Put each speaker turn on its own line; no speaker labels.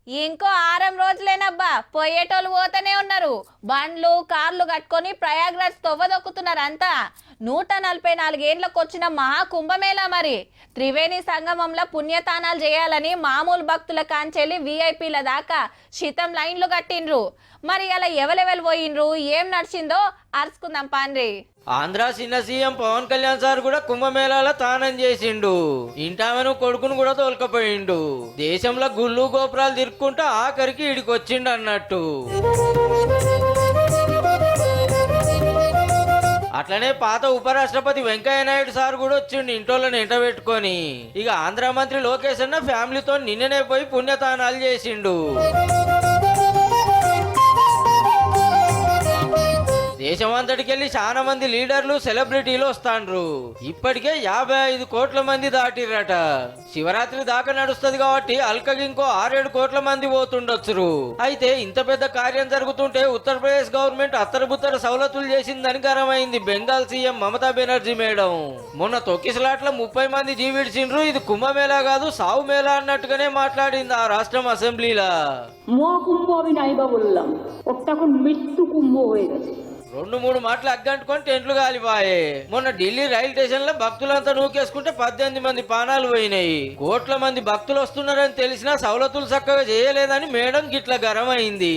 ఇంకో 6 రోజులేనబ్బా, పోయేటోళ్ళు పోతూనే ఉన్నారు. బండ్లు కార్లు కట్టుకొని ప్రయాగ్రాజ్ తొవ్వదొక్కుతున్నారు అంతా. 144 ఏండ్లకు వచ్చిన మహా కుంభమేళా మరి. త్రివేణి సంగమంలో పుణ్యతానాలు చేయాలని మామూలు భక్తుల కాంచెల్లి వీఐపీల దాకా శితం లైన్లు కట్టిండ్రు. మరి అలా ఎవరెవరు పోయిండ్రు, ఏం నడిచిందో అరుచుకుందాం పాండ్రి.
ఆంధ్ర చిన్న సీఎం పవన్ కళ్యాణ్ సార్ కూడా కుంభమేళాలో తానం చేసిండు. ఇంటామెను కొడుకును కూడా తోలుకపోయిండు. దేశంలో గుళ్ళు గోపురాలు తిరుక్కుంటూ ఆఖరికి ఇడికొచ్చిండు అన్నట్టు. అట్లనే పాత ఉపరాష్ట్రపతి వెంకయ్య నాయుడు సార్ కూడా వచ్చిండు ఇంటోళ్ళని ఎంట పెట్టుకొని. ఇక ఆంధ్ర మంత్రి లోకేష్ అన్న ఫ్యామిలీతో నిన్ననే పోయి పుణ్యతానాలు చేసిండు. దేశమంతటికెళ్ళి చాలా మంది లీడర్లు సెలబ్రిటీలు వస్తాండ్రు. ఇప్పటికే 55 కోట్ల మంది దాటిర్రట. శివరాత్రి దాకా నడుస్తుంది కాబట్టి అల్కకి ఇంకో 6-7 కోట్ల మంది పోతుండొచ్చురు. అయితే ఇంత పెద్ద కార్యం జరుగుతుంటే ఉత్తరప్రదేశ్ గవర్నమెంట్ అత్తరబుత్తర సవలతులు చేసిందని గరమైంది బెంగాల్ సీఎం మమతా బెనర్జీ మేడం. మొన్న తొక్కిసలాట్ల 30 మంది జీవిడిచిండ్రు. ఇది కుంభమేళా కాదు సావు మేళా అన్నట్టుగానే మాట్లాడింది ఆ రాష్ట్రం అసెంబ్లీలా.
মৃত্যু কুম্ভ হয়ে গেছে।
2-3 మాటలు అగ్గంటుకొని టెంట్లు కాలిపాయే. మొన్న ఢిల్లీ రైలు స్టేషన్ లో భక్తులంతా నూకేసుకుంటే 18 మంది ప్రాణాలు పోయినాయి. కోట్ల మంది భక్తులు వస్తున్నారని తెలిసినా సవలతులు చక్కగా చేయలేదని మేడం గిట్ల గరం అయింది.